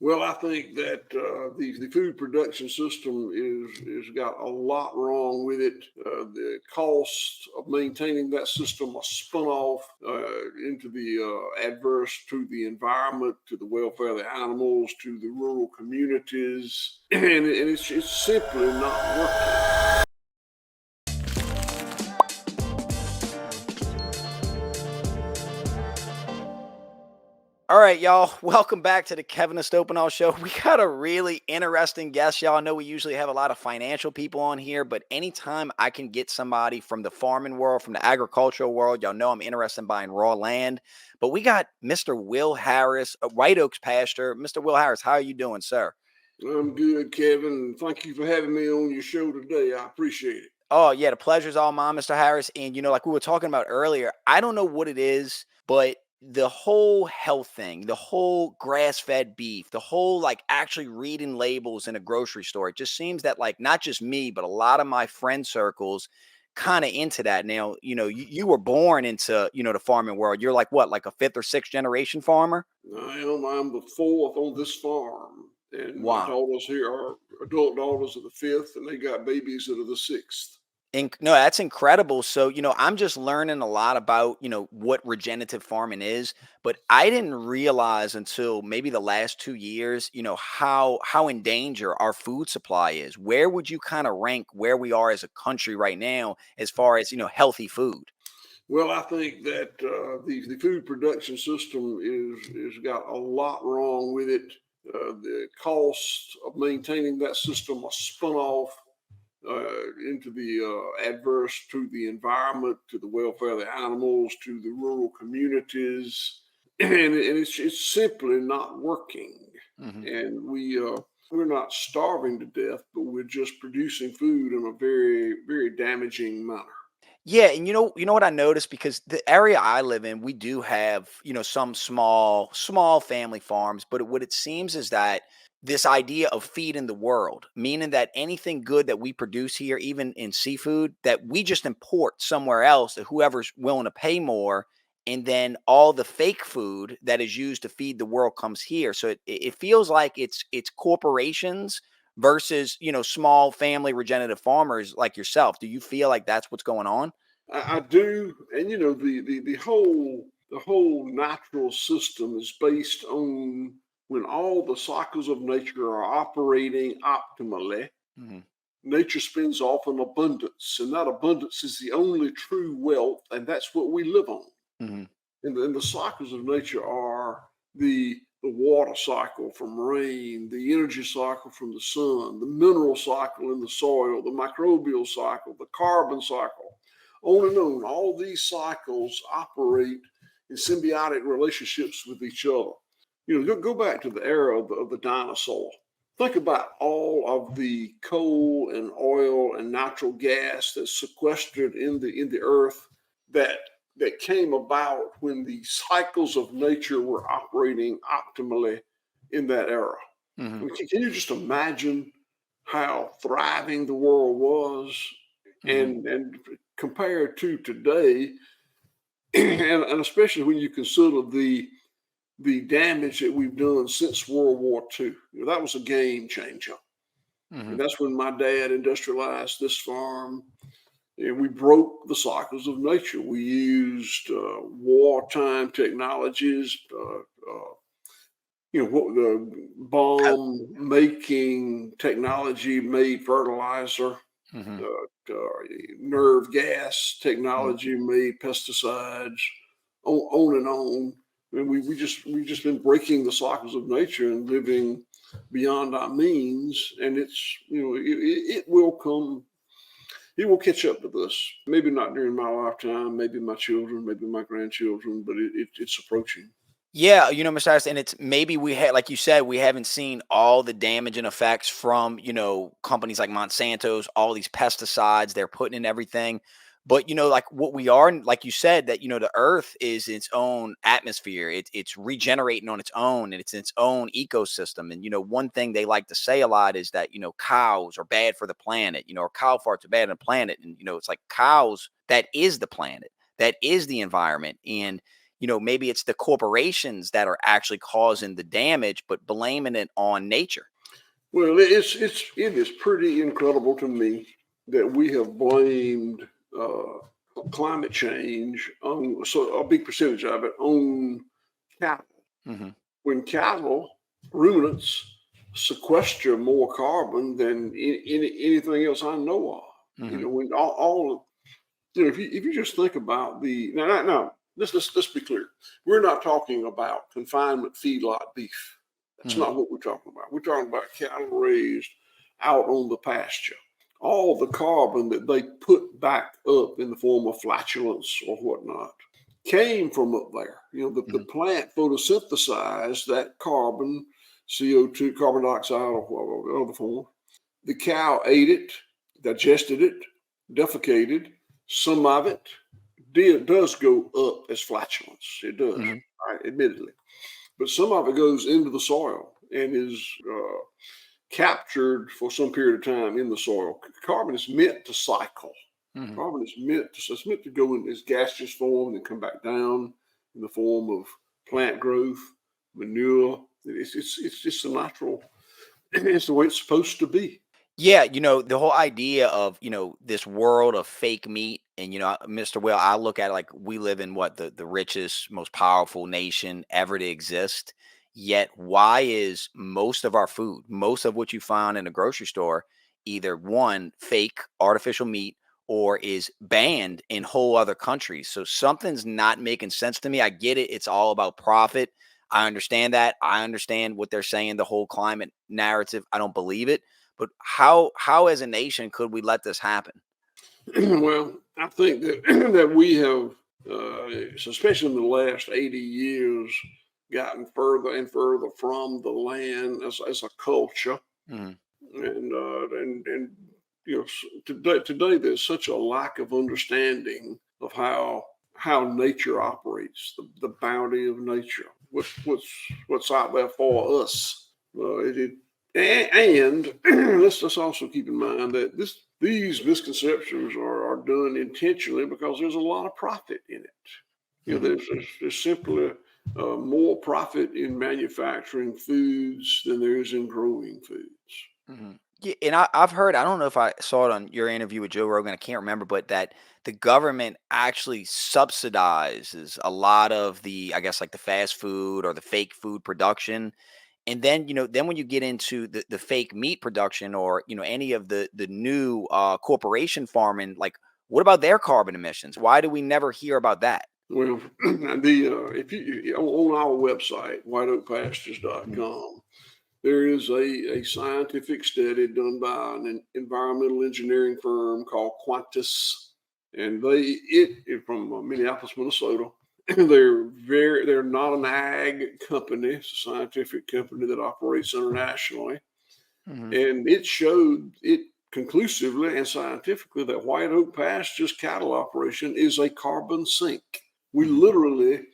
Well, I think that the food production system is got a lot wrong with it. The cost of maintaining that system are spun off into the adverse to the environment, to the welfare of the animals, to the rural communities, and it's simply not working. All right, y'all. Welcome back to the Kevin Estopinal Show. We got a really interesting guest, y'all. I know we usually have a lot of financial people on here, but anytime I can get somebody from the farming world, from the agricultural world, y'all know I'm interested in buying raw land. But we got Mr. Will Harris, White Oaks pastor. Mr. Will Harris, how are you doing, sir? I'm good, Kevin. Thank you for having me on your show today. I appreciate it. Oh, yeah, the pleasure's all mine, Mr. Harris. And, like we were talking about earlier, I don't know what it is, but the whole health thing, the whole grass fed beef, the whole like actually reading labels in a grocery store, it just seems that like not just me, but a lot of my friend circles kind of into that. Now, you were born into, the farming world. You're like what, like a fifth or sixth generation farmer? I'm the fourth on this farm, and my Wow. daughters here are adult daughters of the fifth, and they got babies that are the sixth. No, that's incredible. So, I'm just learning a lot about, what regenerative farming is, but I didn't realize until maybe the last 2 years, how in danger our food supply is. Where would you kind of rank where we are as a country right now as far as, healthy food? Well, I think that the food production system is got a lot wrong with it. The cost of maintaining that system are spun off into the adverse to the environment, to the welfare of the animals, to the rural communities, and it's simply not working. Mhm. And we're not starving to death, but we're just producing food in a very damaging manner. Yeah, and you know what I noticed, because the area I live in, we do have, some small family farms, but what it seems is that this idea of feeding the world, meaning that anything good that we produce here, even in seafood, that we just import somewhere else, that whoever's willing to pay more, and then all the fake food that is used to feed the world comes here. So it feels like it's corporations versus, small family regenerative farmers like yourself. Do you feel like that's what's going on? I do, and the whole natural system is based on when all the cycles of nature are operating optimally. Mhm, Nature spins off an abundance, and that abundance is the only true wealth, and that's what we live on. mhm, And the cycles of nature are the water cycle from rain, the energy cycle from the sun, the mineral cycle in the soil, the microbial cycle, the carbon cycle, on and on. All these cycles operate in symbiotic relationships with each other. Go back to the era of the dinosaur. Think about all of the coal and oil and natural gas that's sequestered in the earth that that came about when the cycles of nature were operating optimally in that era. I mhm, mean, can you just imagine how thriving the world was, mhm. and compared to today, and especially when you consider the damage that we've done since World War II. That was a game changer. And Mhm. that's when my dad industrialized this farm, and we broke the cycles of nature. We used wartime technologies, what the How bomb making technology made fertilizer, mhm, nerve gas mhm. technology made pesticides, on and on. And we just been breaking the cycles of nature and living beyond our means, and it will come. It will catch up with us. Maybe not during my lifetime. Maybe my children. Maybe my grandchildren. But it's approaching. Yeah, Mr. Harris, and it's maybe we had, like you said, we haven't seen all the damage and effects from, companies like Monsanto's, all these pesticides they're putting in everything. But, like what we are, like you said, that, the earth is its own atmosphere. It's regenerating on its own, and it's its own ecosystem. And, one thing they like to say a lot is that, cows are bad for the planet, or cow farts are bad on the planet. And, it's like cows, that is the planet, that is the environment. And maybe it's the corporations that are actually causing the damage, but blaming it on nature. Well, it is pretty incredible to me that we have blamed climate change on so a big percentage of it on cattle. Hmm. When cattle, ruminants, sequester more carbon than anything else I know of. Hmm. When all if you just think about the now let's be clear. We're not talking about confinement feedlot beef. That's Hmm. not what we're talking about. We're talking about cattle raised out on the pasture. All the carbon that they put back up in the form of flatulence or whatnot came from up there. The Hmm. plant photosynthesized that carbon, CO2, carbon dioxide, or other form. The cow ate it, digested it, defecated. Some of it does go up as flatulence. It does, Hmm. right, admittedly. But some of it goes into the soil and is captured for some period of time in the soil. Carbon is meant to cycle. Hmm. Carbon is it's meant to go in its gaseous form and then come back down in the form of plant growth, manure. It's just a natural. It's the way it's supposed to be. Yeah, the whole idea of, this world of fake meat and, Mr. Will, I look at it like we live in what the richest, most powerful nation ever to exist. Yet why is most of our food, most of what you find in a grocery store, either one, fake artificial meat or is banned in whole other countries? So something's not making sense to me. I get it. It's all about profit. I understand that. I understand what they're saying, the whole climate narrative. I don't believe it, but how as a nation could we let this happen? Well, I think that that we have, especially in the last 80 years, gotten further and further from the land as a culture, Mhm. and today there's such a lack of understanding of how nature operates, the bounty of nature, what's out there for us. And let's also keep in mind that these misconceptions are done intentionally because there's a lot of profit in it. Mhm. There's simply more profit in manufacturing foods than there is in growing foods. Mhm. Yeah, and I've heard, I don't know if I saw it on your interview with Joe Rogan, I can't remember, but that the government actually subsidizes a lot of the, I guess, like the fast food or the fake food production. And then, then when you get into the fake meat production or, any of the new corporation farming, like what about their carbon emissions? Why do we never hear about that? Well, the if on our website Mhm. whiteoakpastures.com, there is a scientific study done by an environmental engineering firm called Qantas, and from Minneapolis, Minnesota. They're not an ag company; it's a scientific company that operates internationally, Mhm. and it showed it conclusively and scientifically that white oak pastures cattle operation is a carbon sink. We Mhm. literally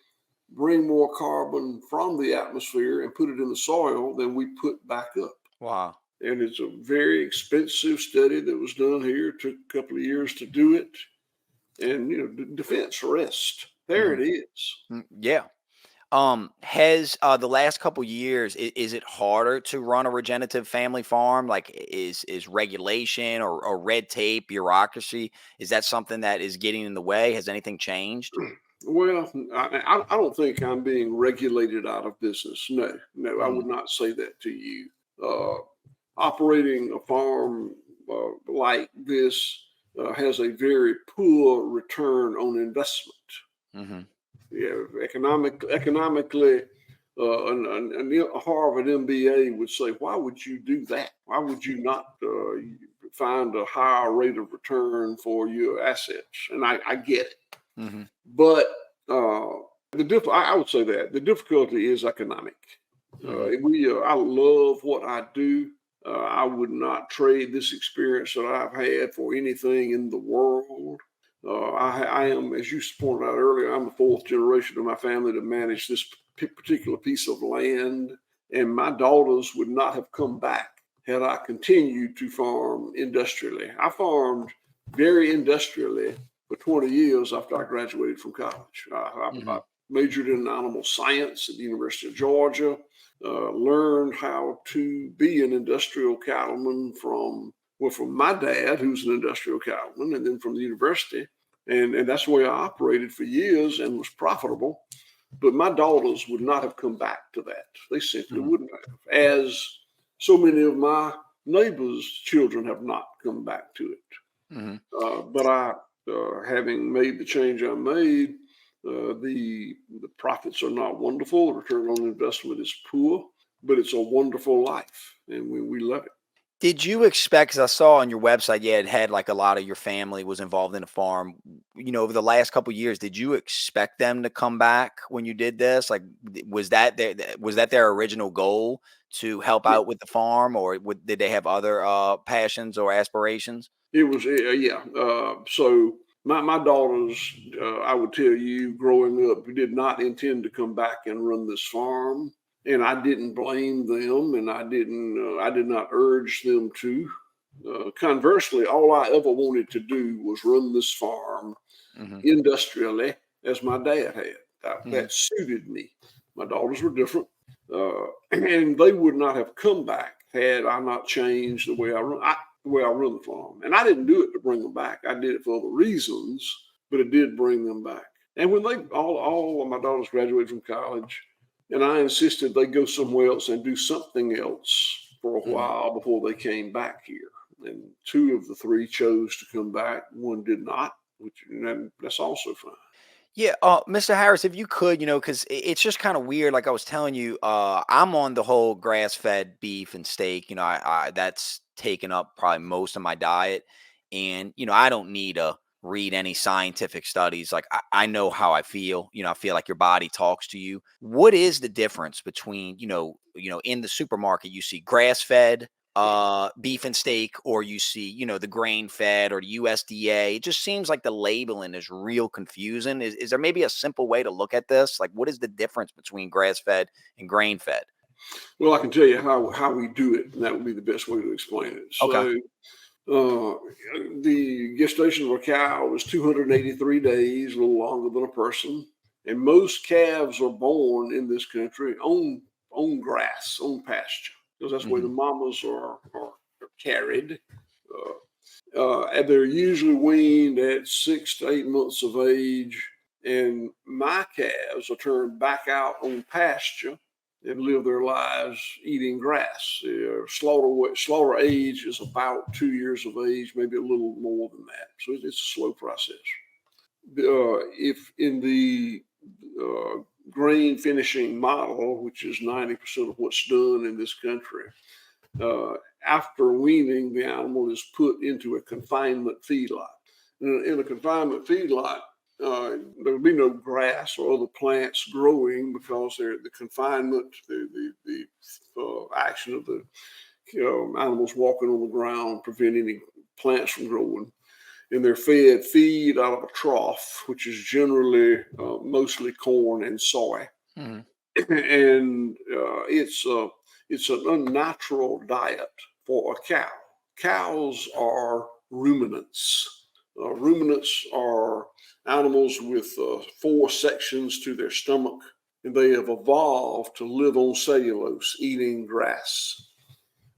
bring more carbon from the atmosphere and put it in the soil than we put back up. Wow. And it's a very expensive study that was done here. It took a couple of years to do it. And, defense rest. There it Mhm. is. Yeah. Has the last couple years, is it harder to run a regenerative family farm? Like, is regulation or red tape, bureaucracy, is that something that is getting in the way? Has anything changed? Well, I don't think I'm being regulated out of business. No, no, I Mhm. would not say that to you. Uh, Operating a farm like this has a very poor return on investment. Mhm. Yeah, economically, a Harvard MBA would say, "Why would you do that? Why would you not find a higher rate of return for your assets?" And I get it, Mhm. but uh, I would say that the difficulty is economic. Mhm. I love what I do. I would not trade this experience that I've had for anything in the world. I am, as you pointed out earlier, I'm the fourth generation of my family to manage this particular piece of land, and my daughters would not have come back had I continued to farm industrially. I farmed very industrially for 20 years after I graduated from college. I Mhm. majored in animal science at the University of Georgia, learned how to be an industrial cattleman from my dad, who's an industrial cattleman, and then from the university. And that's the way I operated for years and was profitable. But my daughters would not have come back to that. They simply Mhm. wouldn't have, as so many of my neighbors' children have not come back to it. Mhm. But having made the change I made, the profits are not wonderful. The return on investment is poor, but it's a wonderful life, and we love it. Did you expect, 'cause I saw on your website, yeah, it had like a lot of your family was involved in the farm. Over the last couple years, did you expect them to come back when you did this? Like, was that their original goal to help Yeah, out with the farm, or did they have other passions or aspirations? it was, yeah. So my daughters, I would tell you, growing up, did not intend to come back and run this farm, and I didn't blame them, and I did not urge them to. Conversely, all I ever wanted to do was run this farm Hmm. industrially as my dad had. Hmm. That suited me. My daughters were different, and they would not have come back had I not changed the way I run the farm. And I didn't do it to bring them back. I did it for other reasons, but it did bring them back. And when they all of my daughters graduated from college, and I insisted they go somewhere else and do something else for a Hmm. while before they came back here. And two of the three chose to come back. One did not, which and that's also fine. Yeah, Mr. Harris, if you could, because it's just kind of weird. Like I was telling you, I'm on the whole grass-fed beef and steak. I that's taken up probably most of my diet, and I don't need to read any scientific studies. Like I know how I feel. I feel like your body talks to you. What is the difference between in the supermarket you see grass-fed beef and steak, or you see the grain fed or USDA? It just seems like the labeling is real confusing. Is there maybe a simple way to look at this? Like, what is the difference between grass fed and grain fed? Well, I can tell you how we do it, and that would be the best way to explain it. Okay. So, uh, the gestation of a cow is 283 days, a little longer than a person, and most calves are born in this country on grass, on pasture, because that's where the Hmm. mamas are carried. And they're usually weaned at 6 to 8 months of age. And my calves are turned back out on pasture and live their lives eating grass. Slaughter age is about 2 years of age, maybe a little more than that. So it's a slow process. If in the grain finishing model, which is 90% of what's done in this country, uh, after weaning, the animal is put into a confinement feedlot. In a confinement feedlot, there will be no grass or other plants growing because the confinement, the action of the animals walking on the ground prevent any plants from growing. And they're fed feed out of a trough, which is generally mostly corn and soy. Hmm. And it's an unnatural diet for a cow. Cows are ruminants. Ruminants are animals with four sections to their stomach, and they have evolved to live on cellulose, eating grass.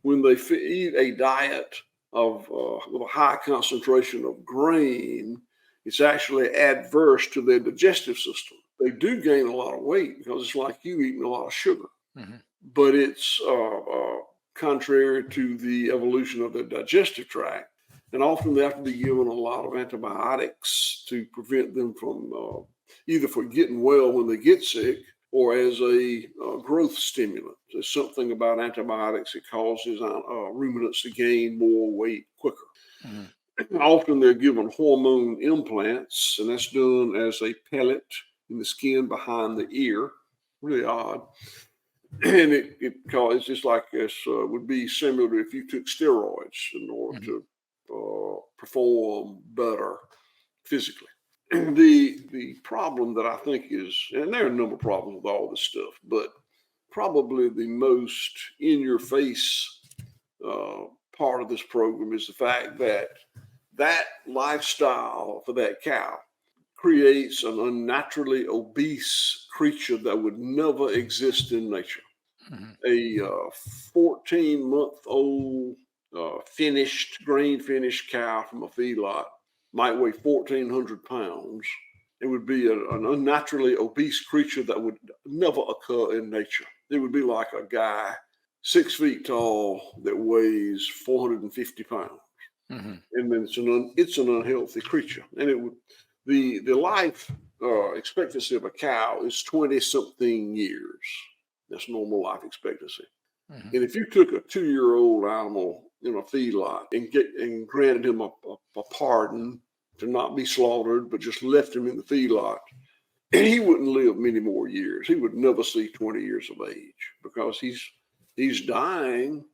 When they eat a diet with a high concentration of grain, it's actually adverse to their digestive system. They do gain a lot of weight because it's like you eating a lot of sugar, Hmm. but it's contrary to the evolution of their digestive tract. And often they have to be given a lot of antibiotics to prevent them from either for getting well when they get sick or as a growth stimulant. There's something about antibiotics that causes ruminants to gain more weight quicker. Hmm. Often they're given hormone implants, and that's done as a pellet in the skin behind the ear. Really odd. And it's just like this would be similar to if you took steroids in order Hmm. to perform better physically. The problem that I think is, and there are a number of problems with all this stuff, but probably the most in your face uh, part of this program is the fact that that lifestyle for that cow creates an unnaturally obese creature that would never exist in nature. Mhm. A 14-month-old grain finished cow from a feedlot might weigh 1,400 pounds. It would be an unnaturally obese creature that would never occur in nature. It would be like a guy 6 feet tall that weighs 450 pounds. Mhm. And then it's an unhealthy creature. And it would the life expectancy of a cow is 20 something years. That's normal life expectancy. Mhm. And if you took a 2-year-old animal in a feedlot and granted him a pardon to not be slaughtered, but just left him in the feedlot, and he wouldn't live many more years. He would never see 20 years of age because he's dying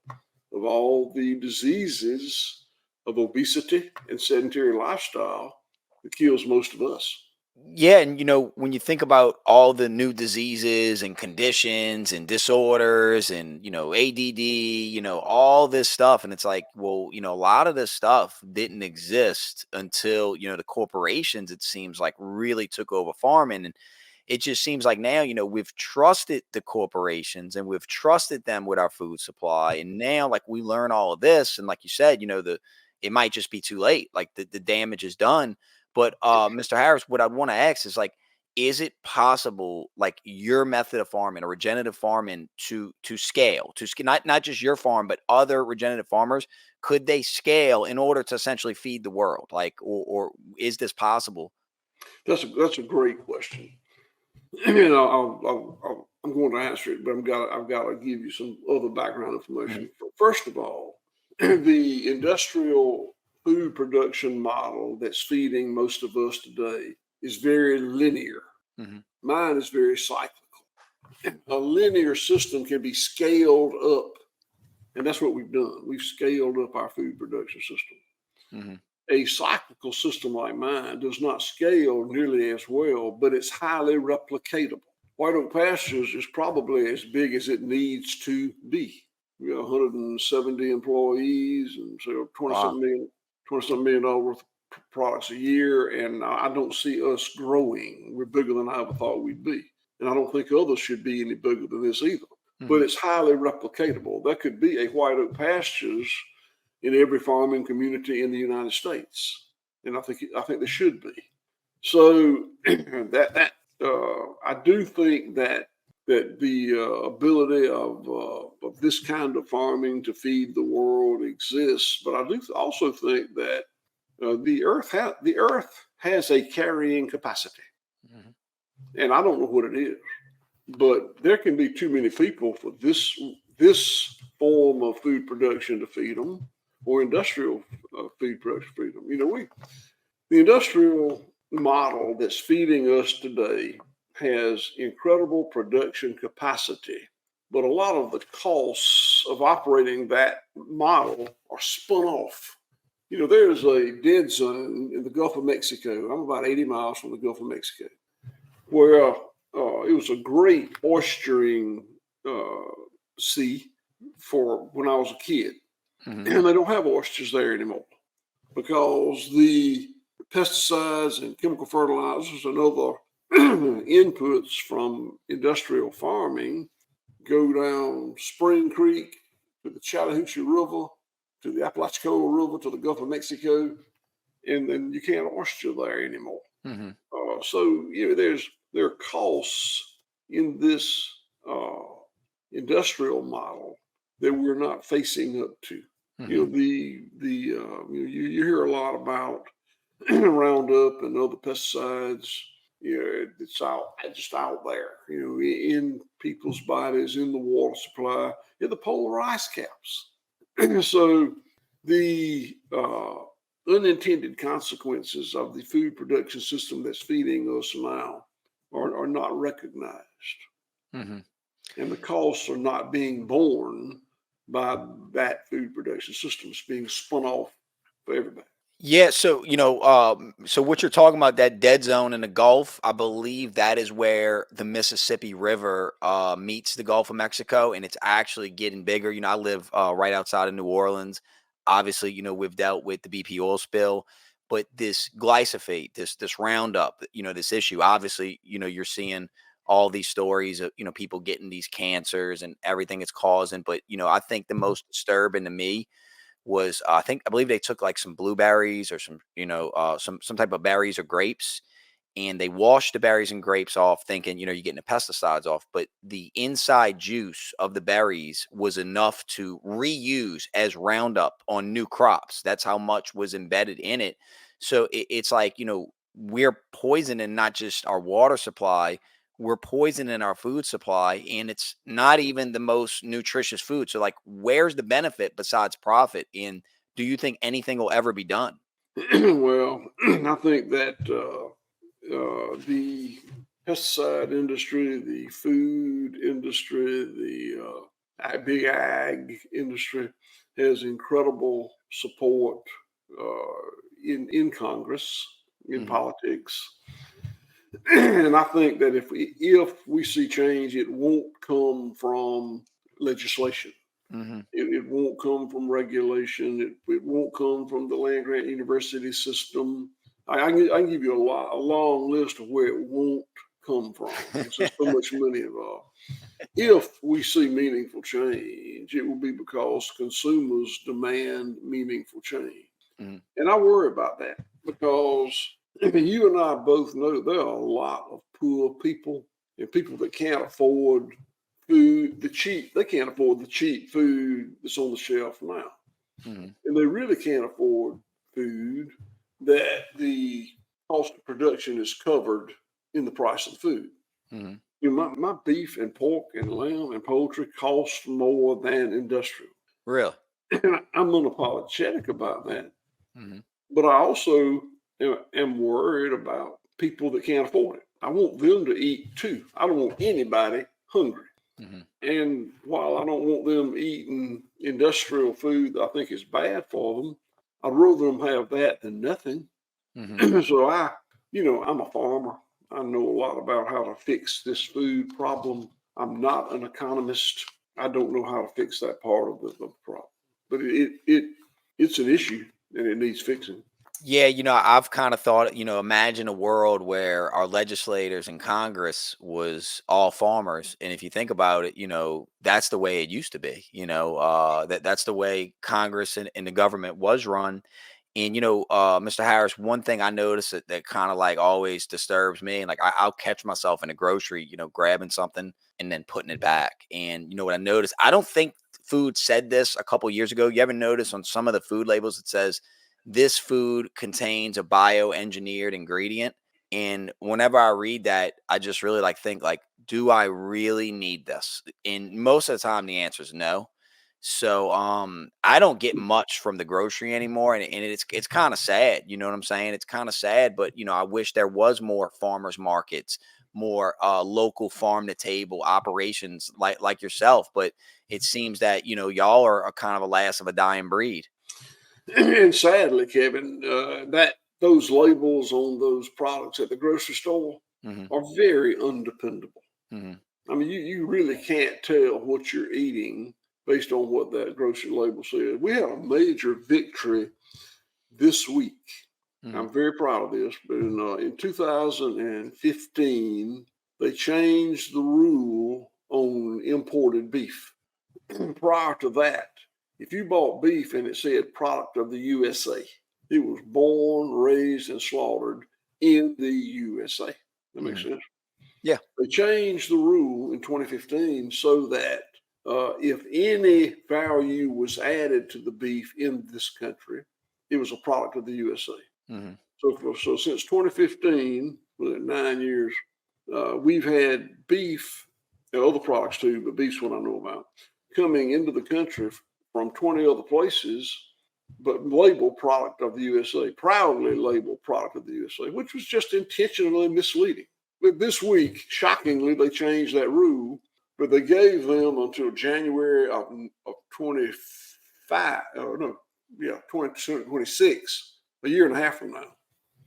of all the diseases of obesity and sedentary lifestyle that kills most of us. Yeah, and when you think about all the new diseases and conditions and disorders and ADD, all this stuff, and it's like, well, a lot of this stuff didn't exist until the corporations, it seems like, really took over farming. And it just seems like now, we've trusted the corporations and we've trusted them with our food supply. And now, like, we learn all of this. And like you said, it might just be too late. Like the damage is done. But Mr. Harris, what I'd want to ask is, like, is it possible, like, your method of farming or regenerative farming to scale, not just your farm, but other regenerative farmers, could they scale in order to essentially feed the world? Like, or is this possible? That's a great question. I'm going to answer it, but I've got to give you some other background Mhm. information. First of all, the industrial food production model that's feeding most of us today is very linear. Mhm. Mine is very cyclical. A linear system can be scaled up, and that's what we've done. We've scaled up our food production system. Mhm. A cyclical system like mine does not scale nearly as well, but it's highly replicatable. White oak pastures is probably as big as it needs to be. We have 170 employees and so 20 Wow. something million, 20 something million dollars worth of products a year. And I don't see us growing. We're bigger than I ever thought we'd be. And I don't think others should be any bigger than this either. But Mhm. it's highly replicatable. There could be a white oak pastures in every farming community in the United States. And I think there should be. So I do think that the ability of this kind of farming to feed the world exists, but I do also think that the earth has a carrying capacity, Mhm. and I don't know what it is, but there can be too many people for this form of food production to feed them, or industrial food production to feed them. The industrial model that's feeding us today has incredible production capacity, but a lot of the costs of operating that model are spun off. There's a dead zone in the Gulf of Mexico. I'm about 80 miles from the Gulf of Mexico, where it was a great oystering uh, sea for when I was a kid. Mhm. And they don't have oysters there anymore because the pesticides and chemical fertilizers and other inputs from industrial farming go down Spring Creek to the Chattahoochee River to the Apalachicola River to the Gulf of Mexico, and then you can't oyster there anymore. Mhm. So there are costs in this uh, industrial model that we're not facing up to. Mhm. You hear a lot about Roundup and other pesticides. It's just out there. In people's bodies, in the water supply, in the polar ice caps. So the unintended consequences of the food production system that's feeding us now are not recognized, Mhm. and the costs are not being borne by that food production system. It's being spun off for everybody. Yeah, so so what you're talking about, that dead zone in the Gulf, I believe that is where the Mississippi River meets the Gulf of Mexico, and it's actually getting bigger. I live right outside of New Orleans. Obviously, we've dealt with the BP oil spill. but this glyphosate, this Roundup, this issue, obviously, you're seeing all these stories of, people getting these cancers and everything it's causing. But, I think the most disturbing to me was, I believe they took like some blueberries or some, some type of berries or grapes, and they washed the berries and grapes off thinking, you're getting the pesticides off, but the inside juice of the berries was enough to reuse as Roundup on new crops. That's how much was embedded in it. So it's like, we're poisoning not just our water supply, we're poisoning our food supply, and it's not even the most nutritious food. So like, where's the benefit besides profit? And do you think anything will ever be done? Well, I think that the pesticide industry, the food industry, the big ag industry has incredible support in Congress, in Hmm. politics. And I think that if we see change, it won't come from legislation. Hmm. It won't come from regulation. It won't come from the land grant university system. I can give you a long list of where it won't come from because there's so much money involved. If we see meaningful change, it will be because consumers demand meaningful change. Hmm. And I worry about that because you and I both know there are a lot of poor people and people that can't afford they can't afford the cheap food that's on the shelf now. Hmm. And they really can't afford food that the cost of production is covered in the price of the food. Hmm. My beef and pork and lamb and poultry cost more than industrial. Really? And I'm unapologetic about that. Hmm. But I also am worried about people that can't afford it. I want them to eat too. I don't want anybody hungry. Hmm. And while I don't want them eating industrial food that I think is bad for them, I'd rather them have that than nothing. Hmm. So I'm a farmer. I know a lot about how to fix this food problem. I'm not an economist. I don't know how to fix that part of the problem, but it's an issue and it needs fixing. Yeah, I've kind of thought, imagine a world where our legislators in Congress was all farmers. And if you think about it, that's the way it used to be, that's the way Congress and the government was run. And Mr. Harris, one thing I noticed that kind of like always disturbs me, and like I'll catch myself in a grocery, grabbing something and then putting it back. And you know what I noticed? I don't think food said this a couple years ago. You ever notice on some of the food labels it says this food contains a bioengineered ingredient? And whenever I read that, I just really like think like, do I really need this? And most of the time the answer is no. So I don't get much from the grocery anymore, and it's kind of sad, you know what I'm saying? It's kind of sad, but I wish there was more farmers markets, more local farm to table operations like yourself, but it seems that y'all are a kind of a last of a dying breed. And sadly, Kevin, that those labels on those products at the grocery store Hmm. are very undependable. Hmm. I mean, you really can't tell what you're eating based on what that grocery label says. We had a major victory this week. Hmm. I'm very proud of this. But in 2015, they changed the rule on imported beef. Prior to that, if you bought beef and it said product of the USA, it was born, raised, and slaughtered in the USA. That makes Hmm. sense. Yeah. They changed the rule in 2015 so that if any value was added to the beef in this country, it was a product of the USA. Hmm. So since 2015, 9 years, we've had beef and other products too, but beef's what I know about coming into the country from 20 other places, but labeled product of the USA, proudly labeled product of the USA, which was just intentionally misleading. But this week, shockingly, they changed that rule, but they gave them until January of 25, or no, yeah, 2026, a year and a half from now,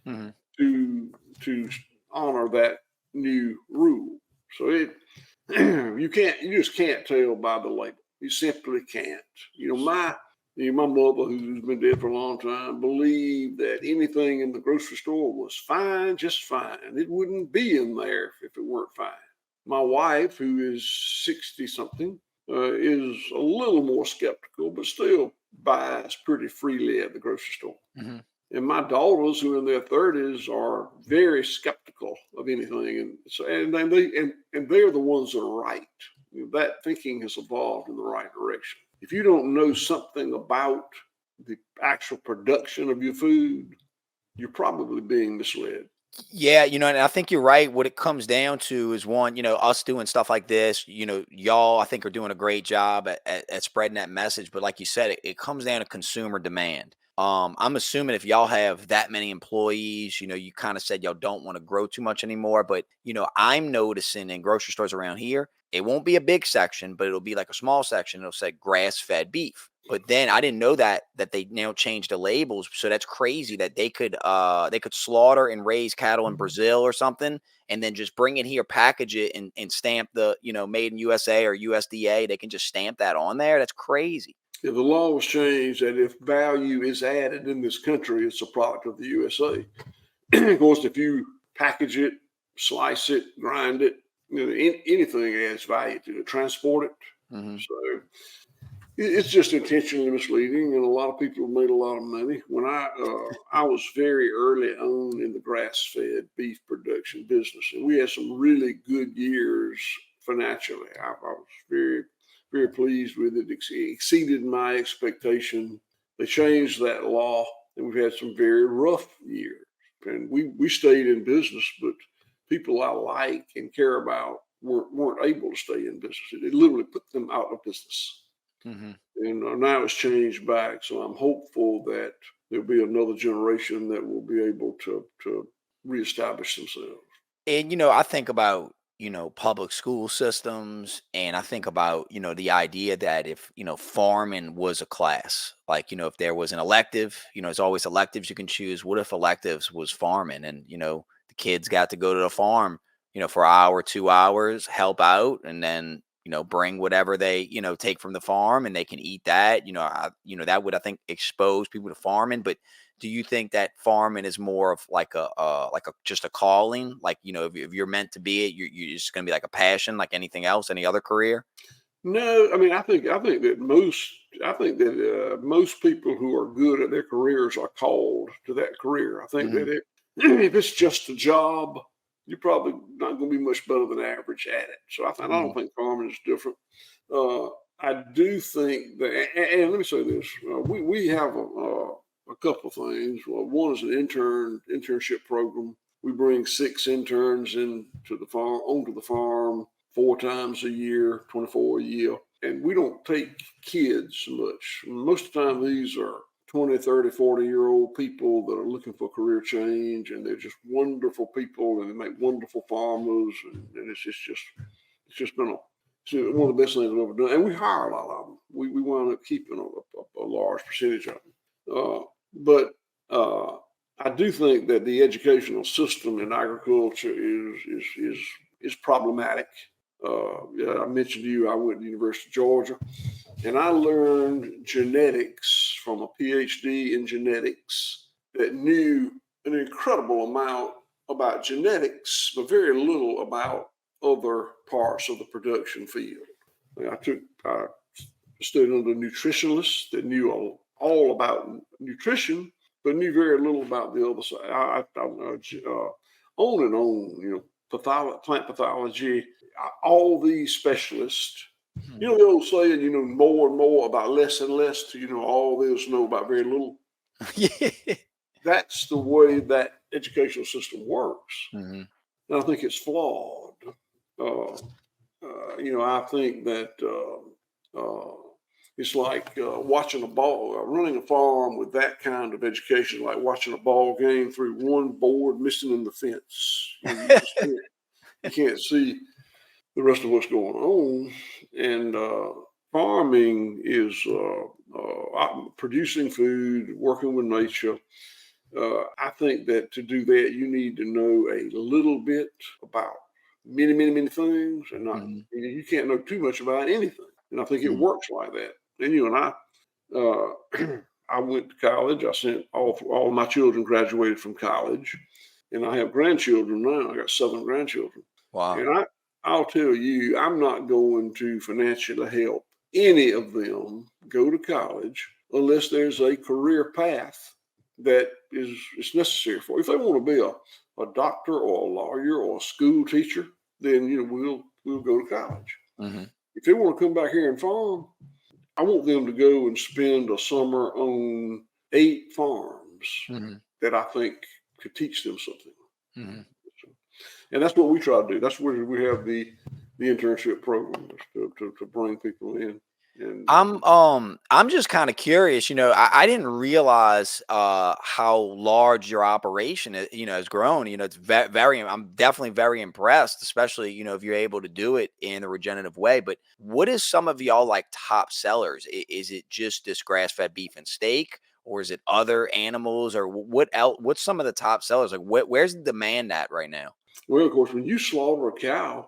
Hmm. to to honor that new rule. So you just can't tell by the label. You simply can't. My My mother, who's been dead for a long time, believed that anything in the grocery store was fine, just fine. It wouldn't be in there if it weren't fine. My wife, who is 60 something, is a little more skeptical, but still buys pretty freely at the grocery store. Hmm. And my daughters, who are in their 30s, are very skeptical of anything, and they're the ones that are right. That thinking has evolved in the right direction. If you don't know something about the actual production of your food, you're probably being misled. Yeah, and I think you're right. What it comes down to is one, us doing stuff like this, y'all, I think are doing a great job at spreading that message. But like you said, it comes down to consumer demand. I'm assuming if y'all have that many employees, you kind of said y'all don't want to grow too much anymore. But, I'm noticing in grocery stores around here, it won't be a big section, but it'll be like a small section. It'll say grass fed beef. But then I didn't know that they now changed the labels. So that's crazy that they could slaughter and raise cattle in Brazil or something and then just bring it here, package it and stamp the, made in USA or USDA. They can just stamp that on there. That's crazy. If the law was changed that if value is added in this country, it's a product of the USA. Of course, if you package it, slice it, grind it, anything adds value to it, transport it. Hmm. So it's just intentionally misleading, and a lot of people have made a lot of money. When I was very early on in the grass-fed beef production business, and we had some really good years financially. I was very, very pleased with it. Exceeded my expectation. They changed that law, and we've had some very rough years. And we stayed in business, but people I like and care about weren't able to stay in business. It literally put them out of business. Hmm. And now it's changed back. So I'm hopeful that there'll be another generation that will be able to reestablish themselves. And I think about public school systems, and I think about the idea that if farming was a class, like if there was an elective, there's always electives you can choose. What if electives was farming, and the kids got to go to the farm, for an hour, 2 hours, help out, and then bring whatever they take from the farm, and they can eat that. That would, I think, expose people to farming. But do you think that farming is more of like a just a calling? Like, if you're meant to be it, you're just gonna be like a passion, like anything else, any other career? No, I mean I think that most people who are good at their careers are called to that career. I think Hmm. that if it's just a job, you're probably not going to be much better than average at it. So I don't Hmm. think farming is different. Uh, I do think that, and let me say this: we have a couple of things. Well, one is an internship program. We bring 6 interns into the farm onto the farm 4 times a year, 24 a year. And we don't take kids much. Most of the time, these are 20, 30, 40-year-old people that are looking for career change, and they're just wonderful people, and they make wonderful farmers, and it's just been it's one of the best things I've ever done. And we hire a lot of them. We wind up keeping a large percentage of them. But I do think that the educational system in agriculture is problematic. Yeah, I mentioned to you I went to the University of Georgia, and I learned genetics from a PhD in genetics that knew an incredible amount about genetics, but very little about other parts of the production field. I studied under nutritionalists that knew all about nutrition, but knew very little about the other side. On and on, plant pathology, all these specialists. You know the old saying, more and more about less and less to, all this know about very little. Yeah. That's the way that educational system works. Hmm. And I think it's flawed. Uh, I think that it's like watching a ball, running a farm with that kind of education, like watching a ball game through one board missing in the fence. You can't see the rest of what's going on. And farming is producing food, working with nature. I think that to do that, you need to know a little bit about many, many, many things, and not Hmm. you can't know too much about anything. And I think it Hmm. works like that. And you and I I went to college. I sent all my children graduated from college, and I have grandchildren now. I got 7 grandchildren, Wow. and I'll tell you, I'm not going to financially help any of them go to college unless there's a career path that is necessary for. If they want to be a doctor or a lawyer or a school teacher, then we'll go to college. Hmm. If they want to come back here and farm, I want them to go and spend a summer on 8 farms Hmm. that I think could teach them something. Hmm. And that's what we try to do. That's where we have the internship program to bring people in. And I'm just kind of curious, I didn't realize how large your operation has grown. It's very, I'm definitely very impressed, especially, if you're able to do it in a regenerative way. But what is some of y'all like top sellers? Is it just this grass-fed beef and steak, or is it other animals, or what else? What's some of the top sellers? Like where's the demand at right now? well, of course, when you slaughter a cow,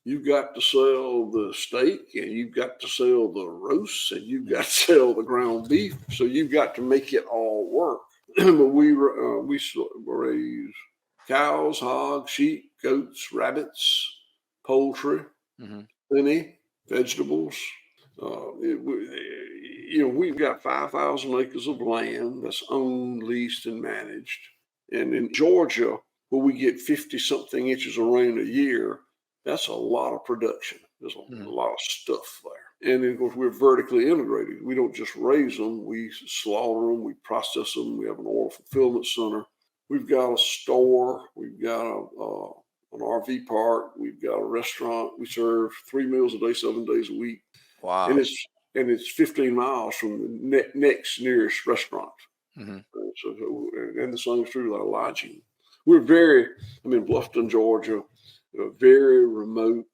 you've got to sell the steak, and you've got to sell the roast, and you've got to sell the ground beef. So you've got to make it all work. But we raise cows, hogs, sheep, goats, rabbits, poultry, Hmm. plenty, vegetables. We've got 5,000 acres of land that's owned, leased, and managed. And in Georgia, where we get 50 something inches of rain a year, that's a lot of production. There's a Hmm. lot of stuff there. And then, of course, we're vertically integrated. We don't just raise them, we slaughter them, we process them. We have an oil fulfillment center. We've got a store. We've got an RV park. We've got a restaurant. We serve 3 meals a day, 7 days a week. And Wow. it's 15 miles from the next nearest restaurant. Hmm. And the same is true with our lodging. Bluffton, Georgia, very remote,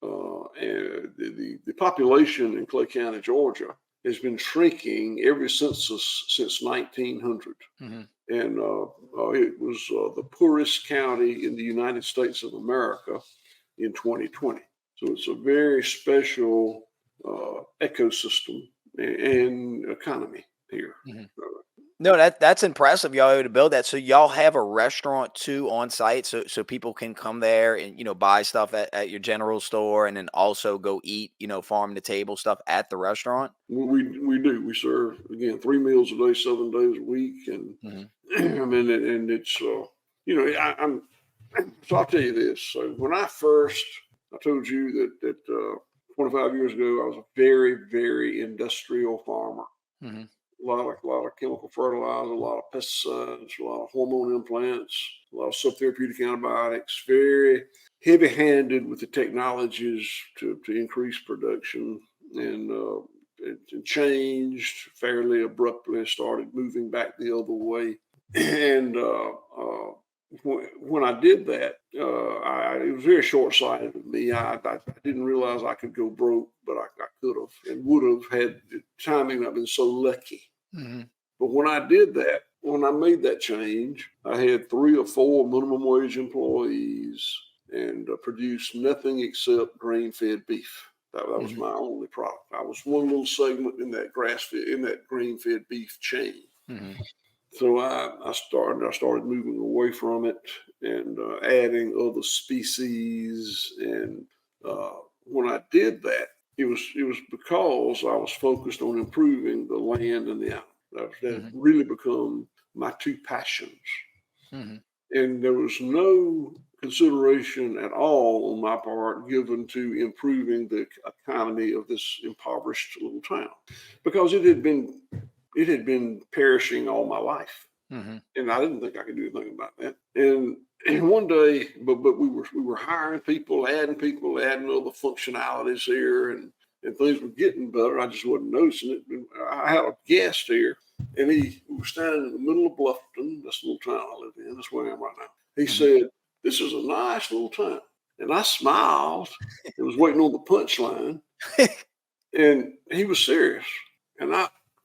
and the population in Clay County, Georgia, has been shrinking every census since 1900. Hmm. And it was the poorest county in the United States of America in 2020. So it's a very special ecosystem and economy here. Hmm. No, that's impressive. Y'all able to build that. So y'all have a restaurant too on site, so people can come there and buy stuff at your general store, and then also go eat farm to table stuff at the restaurant. We do. We serve again 3 meals a day, 7 days a week, and Hmm. and it's I'm so I'll tell you this. So when I told you that 25 years ago, I was a very, very industrial farmer. Hmm. A lot of chemical fertilizer, a lot of pesticides, a lot of hormone implants, a lot of subtherapeutic antibiotics, very heavy handed with the technologies to increase production. And it changed fairly abruptly, started moving back the other way. And when I did that, it was very short sighted of me. I didn't realize I could go broke, but I could have and would have had the timing. I've been so lucky. Hmm. But when I did that, when I made that change, I had 3 or 4 minimum wage employees and produced nothing except grain fed beef. That was Hmm. my only product. I was one little segment in that grain fed beef chain. Hmm. So I started moving away from it and adding other species. And when I did that, it was because I was focused on improving the land and the animal. That had Hmm. really become my 2 passions. Hmm. And there was no consideration at all on my part given to improving the economy of this impoverished little town because it had been perishing all my life, Hmm. and I didn't think I could do anything about that. And one day, but we were hiring people, adding other functionalities here, and things were getting better. I just wasn't noticing it. And I had a guest here, and he was standing in the middle of Bluffton, this little town I live in. That's where I am right now. He Hmm. said, "This is a nice little town," and I smiled and was waiting on the punchline, and he was serious. And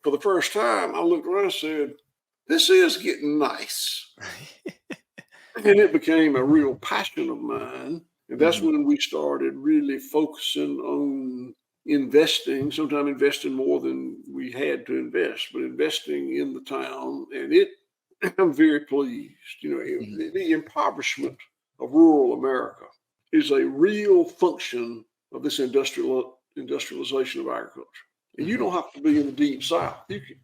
for the first time, I looked around and said, "This is getting nice." And it became a real passion of mine. And that's Hmm. when we started really focusing on, sometimes investing more than we had to invest, but investing in the town. And I'm very pleased. Mhm. The impoverishment of rural America is a real function of this industrialization of agriculture. And you Mhm. don't have to be in the deep south. You can,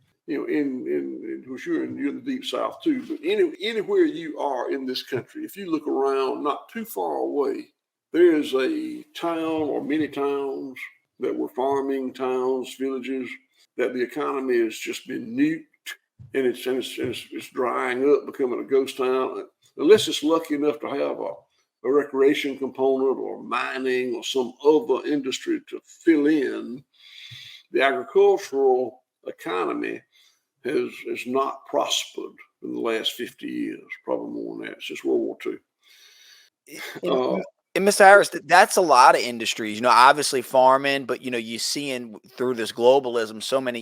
in well, sure, and you're in the deep south too. But anywhere you are in this country, if you look around, not too far away, there is a town or many towns that were farming towns, villages, that the economy has just been nuked, and it's drying up, becoming a ghost town. Unless it's lucky enough to have a recreation component or mining or some other industry to fill in, the agricultural economy has not prospered in the last 50 years, probably more than that, since World War II. And Uh, and Mr. Harris, that's a lot of industries. Obviously farming, but you see through this globalism, so many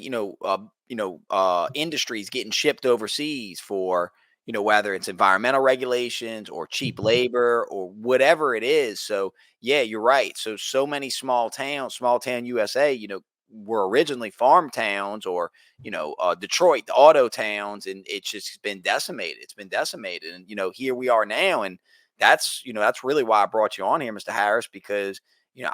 industries getting shipped overseas for whether it's environmental regulations or cheap labor or whatever it is. So yeah, you're right. So many small town USA, were originally farm towns or Detroit, the auto towns, and it's just been decimated. It's been decimated, and here we are now, and that's really why I brought you on here, Mr. Harris, because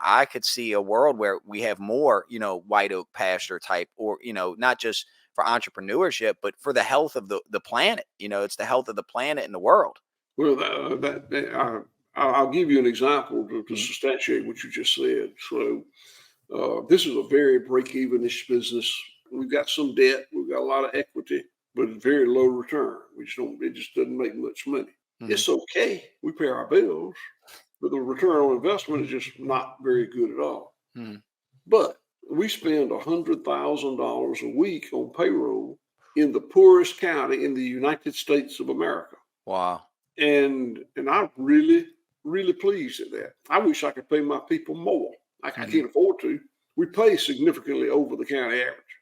I could see a world where we have more white oak pasture type, or not just for entrepreneurship, but for the health of the planet. It's the health of the planet and the world. well, I'll give you an example to Mhm. substantiate what you just said. So, this is a very break-even-ish business. We've got some debt, we've got a lot of equity, but it's very low return. It just doesn't make much money. Mhm. It's okay. We pay our bills, but the return on investment is just not very good at all. Mhm. But we spend $100,000 a week on payroll in the poorest county in the United States of America. Wow. And I'm really pleased at that. I wish I could pay my people more. I Mhm. can't afford to. We pay significantly over the county average,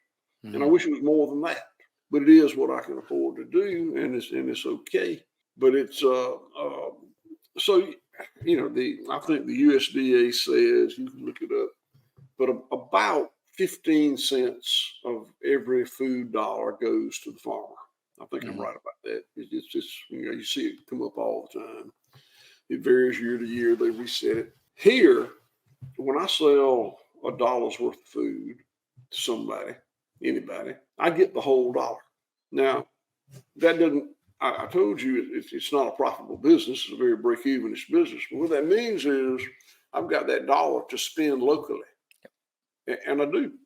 and I Mhm. wish it was more than that. But it is what I can afford to do, and it's okay. But it's so the I think the USDA says, you can look it up, but about 15 cents of every food dollar goes to the farmer. I think I'm Mhm. right about that. It's just, you see it come up all the time. It varies year to year. They reset it. Here, when I sell a dollar's worth of food to somebody, anybody, I get the whole dollar. Now, that doesn't, I told you it's not a profitable business. It's a very break-even-ish business. But what that means is I've got that dollar to spend locally. And I do,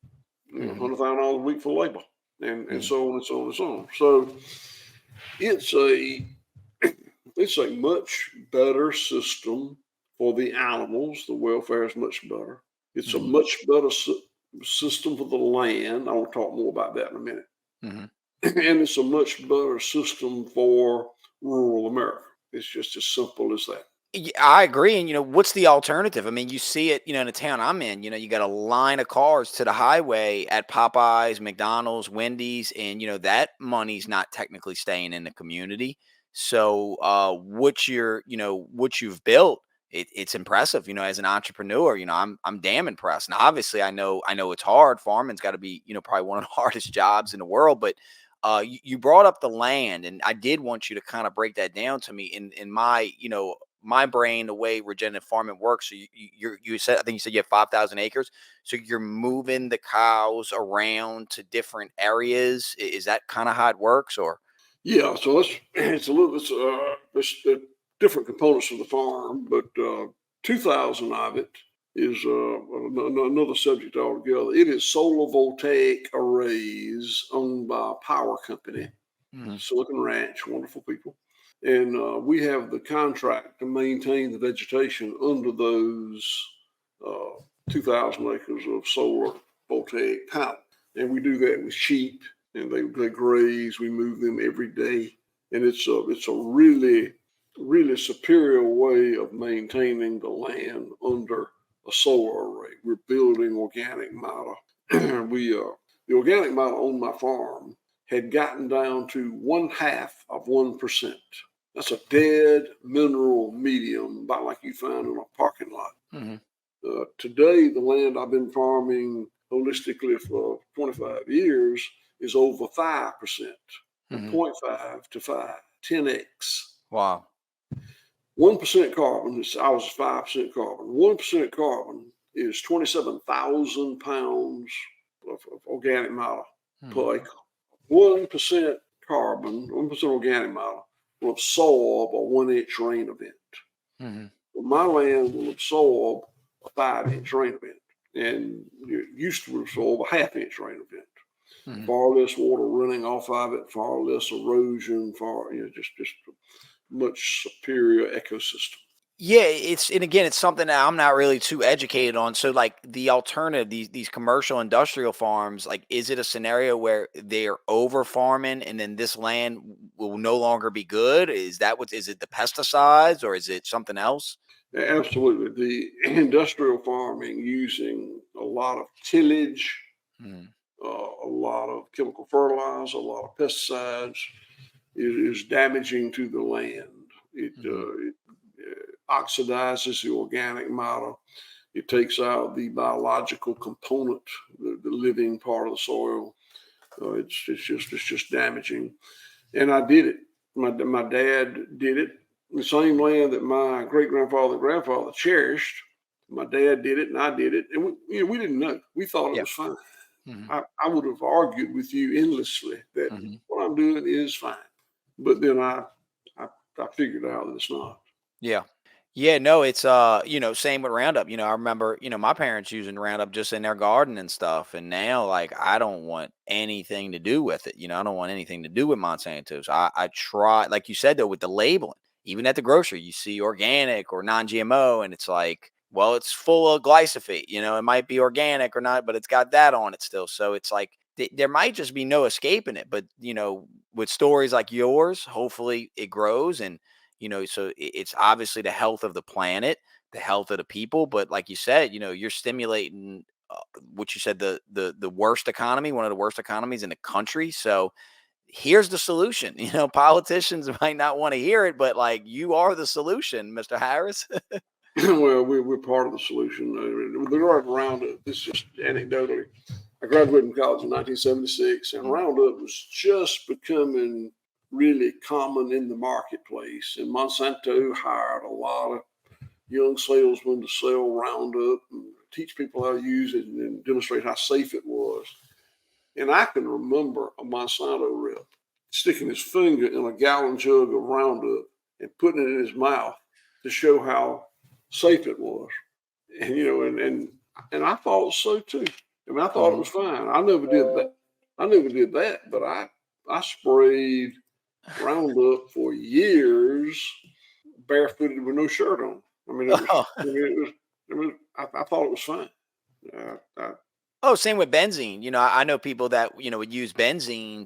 Mhm. $100,000 a week for labor, and Mhm. so on and so on and so on. So it's a it's a much better system for the animals. The welfare is much better. It's a Mhm. much better system for the land. I will talk more about that in a minute. Mhm. And it's a much better system for rural America. It's just as simple as that. Yeah, I agree. And what's the alternative? I mean, you see it, in the town I'm in. You got a line of cars to the highway at Popeyes, McDonald's, Wendy's, and that money's not technically staying in the community. So, what you've built, it's impressive. As an entrepreneur, I'm damn impressed. And obviously, I know it's hard. Farming's got to be, probably one of the hardest jobs in the world. But you brought up the land, and I did want you to kind of break that down to me in my brain, the way regenerative farming works. So you said, I think you said you have 5,000 acres. So you're moving the cows around to different areas. Is that kind of how it works, or? Yeah, so it's a little it's different components of the farm, but 2,000 of it is another subject altogether. It is solar voltaic arrays owned by a power company, Mhm. Silicon Ranch, wonderful people, and we have the contract to maintain the vegetation under those 2,000 acres of solar voltaic panel, and we do that with sheep, and they graze. We move them every day, and it's a really superior way of maintaining the land under a solar array. We're building organic matter. we The organic matter on my farm had gotten down to 1/2 of 1%. That's a dead mineral medium, about like you find in a parking lot. Mhm. Today, the land I've been farming holistically for 25 years is over 5%, from Hmm. 0.5 to 5, 10x. Wow. 1% carbon, I was 5% carbon. 1% carbon is 27,000 pounds of organic matter Hmm. per acre. 1% carbon, 1% organic matter will absorb a 1 inch rain event. Hmm. Well, my land will absorb a 5 inch rain event, and it used to absorb a half-inch rain event. Hmm. Far less water running off of it, far less erosion, just a much superior ecosystem. Yeah, and again, it's something that I'm not really too educated on. So, like the alternative, these commercial industrial farms, like, is it a scenario where they're over farming and then this land will no longer be good? Is that what is it? The pesticides or is it something else? Absolutely, the industrial farming using a lot of tillage, Mm, a lot of chemical fertilizer, a lot of pesticides is damaging to the land. hmm. It oxidizes the organic matter. It takes out the biological component, the living part of the soil. It's just damaging. And I did it. My dad did it. The same land that my great grandfather and grandfather cherished. My dad did it, and I did it, and we didn't know. We thought it Yeah. was fine. Hmm. I would have argued with you endlessly that Hmm. what I'm doing is fine, but then I, I figured out that it's not. Yeah. Yeah, no, it's same with Roundup. I remember, my parents using Roundup just in their garden and stuff. And now like I don't want anything to do with it. I don't want anything to do with Monsanto. So I try, like you said though, with the labeling, even at the grocery, you see organic or non-GMO, and it's like, well, it's full of glyphosate. It might be organic or not, but it's got that on it still. So it's like there might just be no escaping it. But with stories like yours, hopefully it grows. And so it's obviously the health of the planet, the health of the people, but like you said, you're stimulating what you said, the worst economy, one of the worst economies in the country. So here's the solution. Politicians might not want to hear it, but like you are the solution, Mr. Harris. Well, we're part of the solution. The Roundup, this is just anecdotally. I graduated from college in 1976, and Mm, Roundup was just becoming really common in the marketplace. And Monsanto hired a lot of young salesmen to sell Roundup and teach people how to use it and demonstrate how safe it was. And I can remember a Monsanto rep sticking his finger in a gallon jug of Roundup and putting it in his mouth to show how safe it was. And and I thought so too. I mean, I thought it mhm. was fine. I never did that. I never did that, but I sprayed Roundup for years, barefooted with no shirt on. I mean, it was. Oh. I mean, it was. I thought it was fine. I Oh, same with benzene. I know people that, would use benzene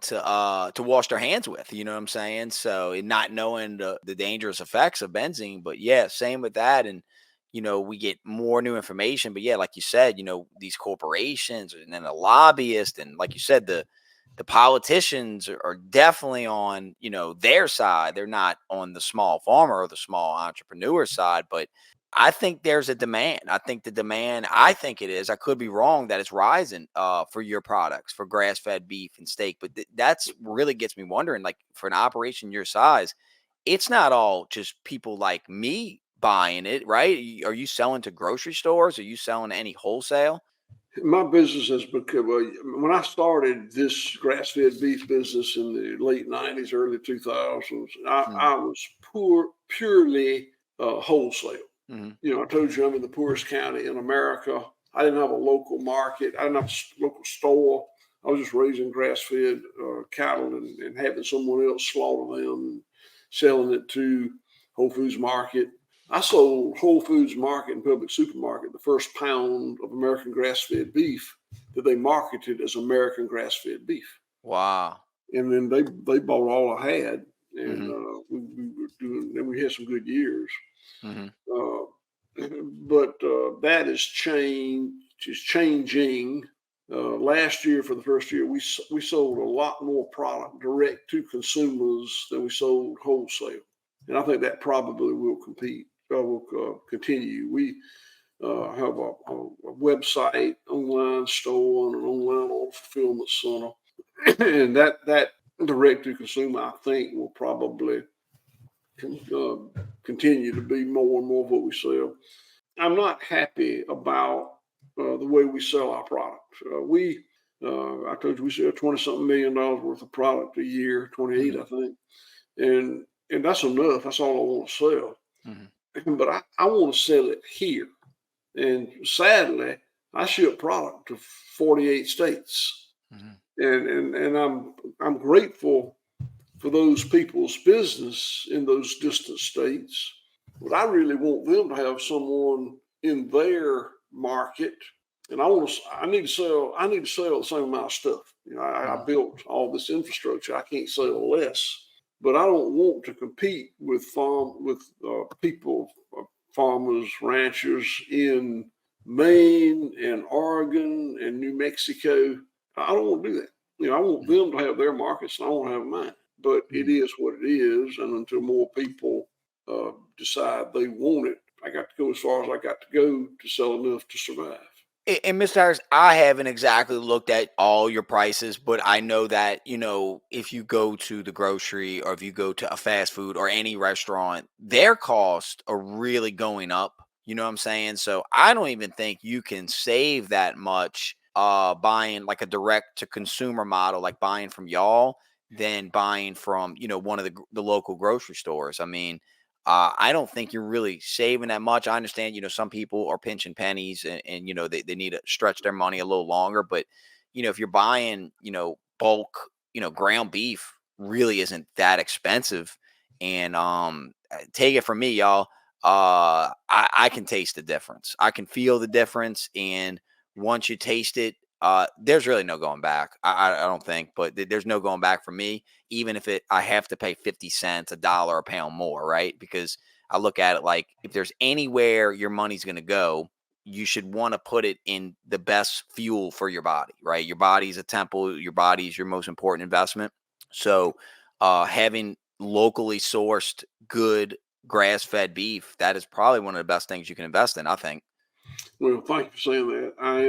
to wash their hands with, you know what I'm saying? So not knowing the dangerous effects of benzene, but yeah, same with that. And we get more new information. But yeah, like you said, these corporations and then the lobbyists, and like you said, the politicians are definitely on, their side. They're not on the small farmer or the small entrepreneur side, but I think there's a demand. I think the demand, I think it is, I could be wrong, that it's rising for your products, for grass-fed beef and steak. But that's really gets me wondering, like for an operation your size, it's not all just people like me buying it, right? Are you selling to grocery stores? Are you selling to any wholesale? My business has become, when I started this grass fed beef business in the late 90s, early 2000s, Mm, I was purely wholesale. mhm. I told you I'm in the poorest county in America. I didn't have a local market, I didn't have a local store. I was just raising grass fed cattle and having someone else slaughter them and selling it to Whole Foods Market. I sold Whole Foods Market and Public Supermarket the first pound of American grass fed beef that they marketed as American grass fed beef. Wow. And then they bought all I had, and Mhm, we were doing. And we had some good years, mhm, uh, but that is changing. Last year, for the first year, we sold a lot more product direct to consumers than we sold wholesale, and I think that probably will compete. Will continue. have a website, online store, and an online order fulfillment center. And that direct to consumer, I think, will probably continue to be more and more of what we sell. I'm not happy about the way we sell our product. I told you we sell 20 something $1 million worth of product a year, 28, Hmm. I think, and that's enough. That's all I want to sell. Hmm. But I want to sell it here. And sadly, I ship product to 48 states, Hmm. and I'm grateful for those people's business in those distant states. But I really want them to have someone in their market, and I need to sell the same amount of stuff. I Hmm. built all this infrastructure. I can't sell less, but I don't want to compete with people, farmers, ranchers in Maine and Oregon and New Mexico. I don't want to do that. I want them to have their markets, and I want to have mine. But it Hmm. is what it is, and until more people decide they want it, I got to go as far as I got to go to sell enough to survive. And Mr. Harris, I haven't exactly looked at all your prices, but I know that, if you go to the grocery or if you go to a fast food or any restaurant, their costs are really going up. You know what I'm saying? So I don't even think you can save that much buying like a direct to consumer model, like buying from y'all, than buying from, one of the local grocery stores. I mean, I don't think you're really saving that much. I understand, some people are pinching pennies and they need to stretch their money a little longer. But, if you're buying, bulk, ground beef really isn't that expensive. And take it from me, y'all. I can taste the difference. I can feel the difference. And once you taste it, there's really no going back. I don't think, but there's no going back for me, even if I have to pay 50 cents, a dollar a pound more, right? Because I look at it like if there's anywhere your money's going to go, you should want to put it in the best fuel for your body, right? Your body's a temple, your body's your most important investment. So, having locally sourced good grass fed beef, that is probably one of the best things you can invest in, I think. Well, thank you for saying that. I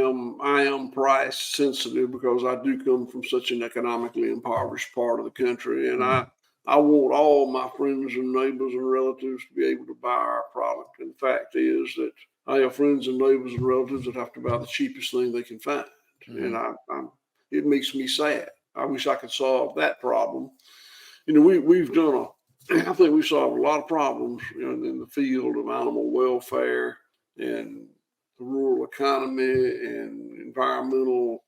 am price sensitive because I do come from such an economically impoverished part of the country, and I Mhm. I want all my friends and neighbors and relatives to be able to buy our product. And the fact is that I have friends and neighbors and relatives that have to buy the cheapest thing they can find, and Mhm. it makes me sad. I wish I could solve that problem. We've done I think we solved a lot of problems in the field of animal welfare and the rural economy and environmental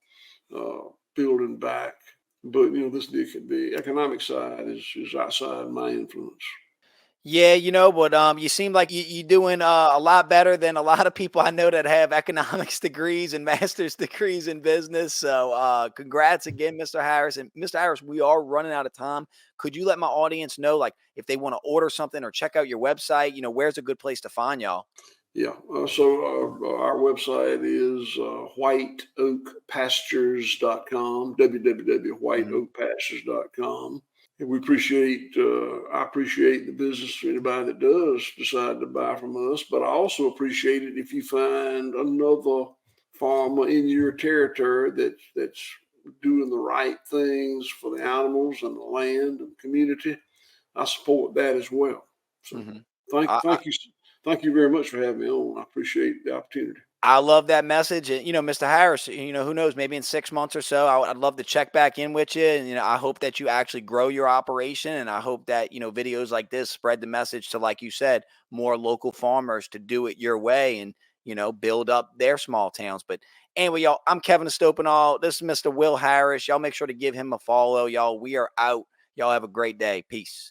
building back. But the economic side is outside my influence. Yeah, but you seem like you doing a lot better than a lot of people I know that have economics degrees and master's degrees in business. So, congrats again, Mr. Harris. And Mr. Harris, we are running out of time. Could you let my audience know, like, if they want to order something or check out your website? Where's a good place to find y'all? Yeah. So our website is whiteoakpastures.com, Hmm. www.whiteoakpastures.com. And I appreciate the business for anybody that does decide to buy from us, but I also appreciate it if you find another farmer in your territory that's doing the right things for the animals and the land and the community. I support that as well. So Hmm. thank you, thank you very much for having me on. I appreciate the opportunity. I love that message. And, Mr. Harris, who knows, maybe in 6 months or so, I'd love to check back in with you. And, I hope that you actually grow your operation. And I hope that, videos like this spread the message to, like you said, more local farmers to do it your way and, build up their small towns. But anyway, y'all, I'm Kevin Estopanol. This is Mr. Will Harris. Y'all make sure to give him a follow. Y'all, we are out. Y'all have a great day. Peace.